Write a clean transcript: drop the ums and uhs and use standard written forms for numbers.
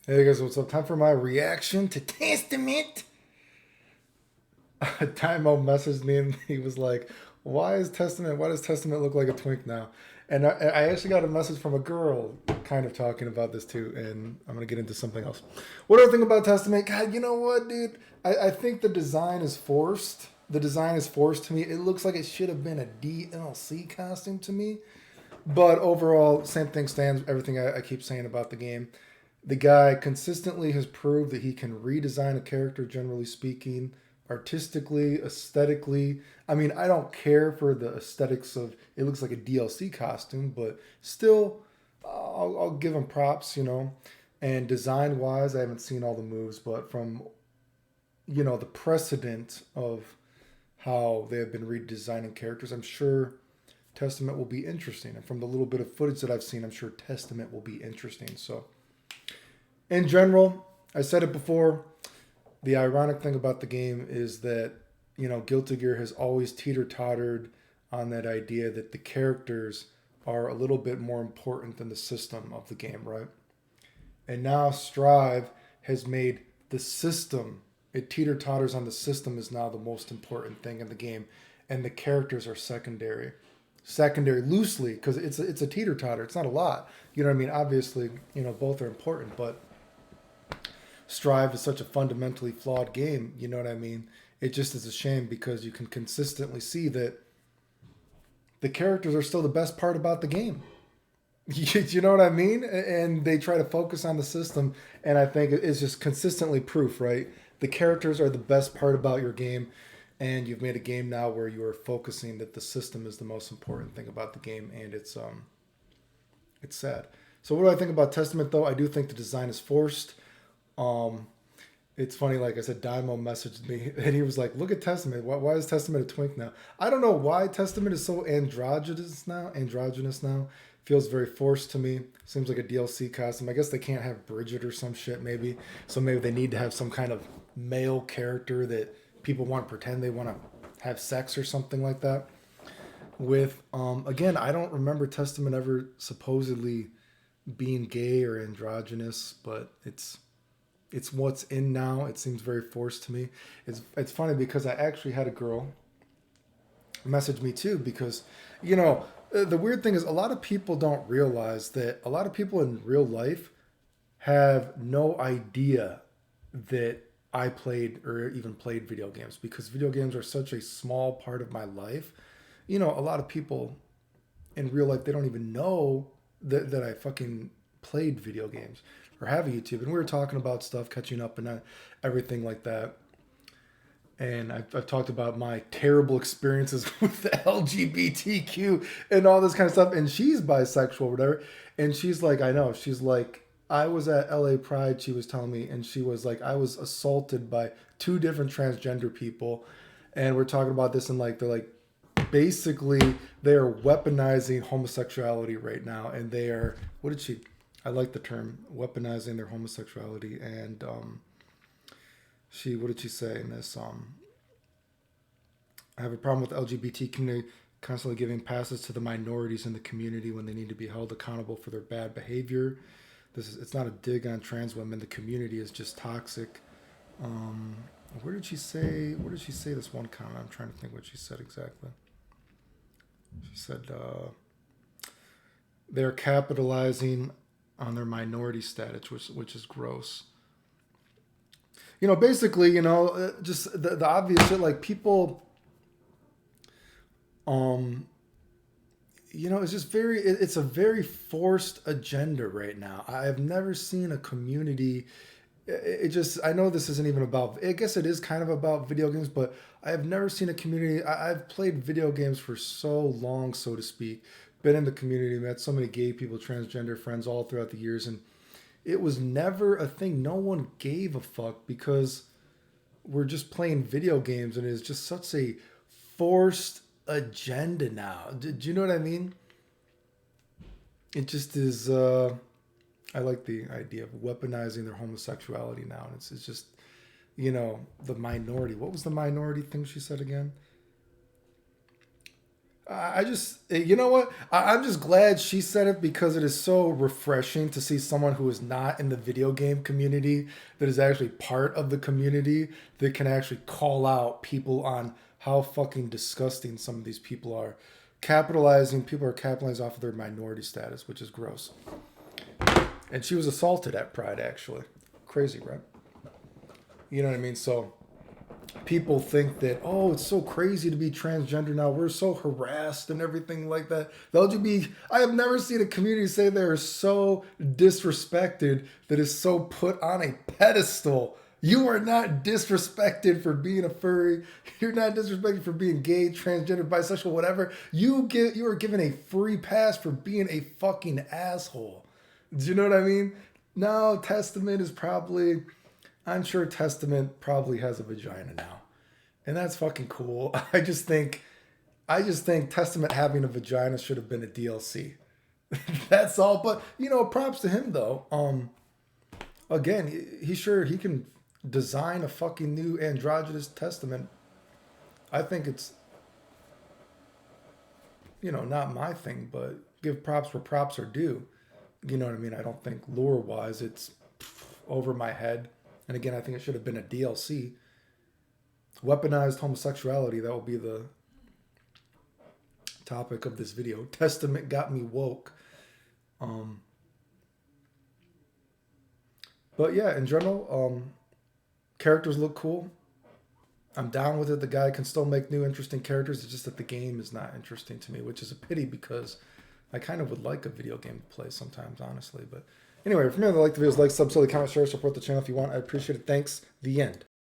Hey guys, what's up? Time for my reaction to Testament. Timo messaged me and he was like, Why does Testament look like a twink now?" And I actually got a message from a girl kind of talking about this too, and I'm going to get into something else. What do I think about Testament? God, you know what, dude? I think the design is forced. The design is forced to me. It looks like it should have been a DLC costume to me. But overall, same thing stands. Everything I keep saying about the game. The guy consistently has proved that he can redesign a character, generally speaking, artistically, aesthetically. I mean, I don't care for the aesthetics of it looks like a DLC costume, but still, I'll give him props, you know. And design wise, I haven't seen all the moves, but from, the precedent of how they have been redesigning characters, I'm sure Testament will be interesting. And from the little bit of footage that I've seen, I'm sure Testament will be interesting. So, in general, I said it before. The ironic thing about the game is that, Guilty Gear has always teeter tottered on that idea that the characters are a little bit more important than the system of the game, right? And now Strive has made the system, it teeter totters on the system is now the most important thing in the game, and the characters are secondary. Secondary loosely, because it's a teeter totter. It's not a lot. You know what I mean? Obviously, both are important, but Strive is such a fundamentally flawed game. You know what I mean? It just is a shame because you can consistently see that the characters are still the best part about the game. You know what I mean? And they try to focus on the system, and I think it's just consistently proof, right? The characters are the best part about your game, and you've made a game now where you are focusing that the system is the most important thing about the game, and it's sad. So what do I think about Testament though? I do think the design is forced. Um, it's funny, like I said, Daimo messaged me and he was like, "Look at Testament. Why is Testament a twink now?" I don't know why Testament is so androgynous now. Androgynous now feels very forced to me. Seems like a DLC costume. I guess they can't have Bridget or some shit, maybe. So maybe they need to have some kind of male character that people want to pretend they want to have sex or something like that with. Again, I don't remember Testament ever supposedly being gay or androgynous, but it's what's in now. It seems very forced to me. It's funny because I actually had a girl message me too because the weird thing is a lot of people don't realize that a lot of people in real life have no idea that I played or even played video games because video games are such a small part of my life. A lot of people in real life they don't even know that I fucking played video games or have a YouTube. And we were talking about stuff, catching up, and everything like that. And I've talked about my terrible experiences with the LGBTQ and all this kind of stuff. And she's bisexual, or whatever. And she's like, I know. She's like, I was at LA Pride, she was telling me, and she was like, I was assaulted by two different transgender people. And we're talking about this, and like, they're like, basically they are weaponizing homosexuality right now, and they are what did she? I like the term weaponizing their homosexuality, and she what did she say in this? I have a problem with the LGBT community constantly giving passes to the minorities in the community when they need to be held accountable for their bad behavior. It's not a dig on trans women. The community is just toxic. Um, where did she say? Where did she say this one comment? I'm trying to think what she said exactly. She said they're capitalizing on their minority status, which is gross. Basically, just the obvious shit. Like people, um, it's just it's a very forced agenda right now. I have never seen a community. It just I know this isn't even about. I guess it is kind of about video games, but I have never seen a community. I've played video games for so long, so to speak. Been in the community, met so many gay people, transgender friends all throughout the years, and it was never a thing. No one gave a fuck because we're just playing video games, and it's just such a forced agenda now. Do you know what I mean? It just is. I like the idea of weaponizing their homosexuality now, and it's just the minority. What was the minority thing she said again? I just, you know what? I'm just glad she said it because it is so refreshing to see someone who is not in the video game community, that is actually part of the community, that can actually call out people on how fucking disgusting some of these people are. People are capitalizing off of their minority status, which is gross. And she was assaulted at Pride, actually. Crazy, right? You know what I mean? So people think that, oh, it's so crazy to be transgender now. We're so harassed and everything like that. The LGBT, I have never seen a community say they're so disrespected, that is so put on a pedestal. You are not disrespected for being a furry. You're not disrespected for being gay, transgender, bisexual, whatever. You are given a free pass for being a fucking asshole. Do you know what I mean? No, Testament is probably, I'm sure Testament probably has a vagina now. And that's fucking cool. I just think Testament having a vagina should have been a DLC. That's all. But props to him though. Again, he can design a fucking new androgynous Testament. I think it's not my thing, but give props where props are due. You know what I mean? I don't think lore wise it's over my head. And again, I think it should have been a DLC. Weaponized homosexuality, that will be the topic of this video. Testament got me woke. But yeah, in general, characters look cool. I'm down with it. The guy can still make new interesting characters. It's just that the game is not interesting to me, which is a pity because I kind of would like a video game to play sometimes, honestly. But anyway, if you like the videos, like, sub, comment, share, support the channel if you want. I appreciate it. Thanks. The end.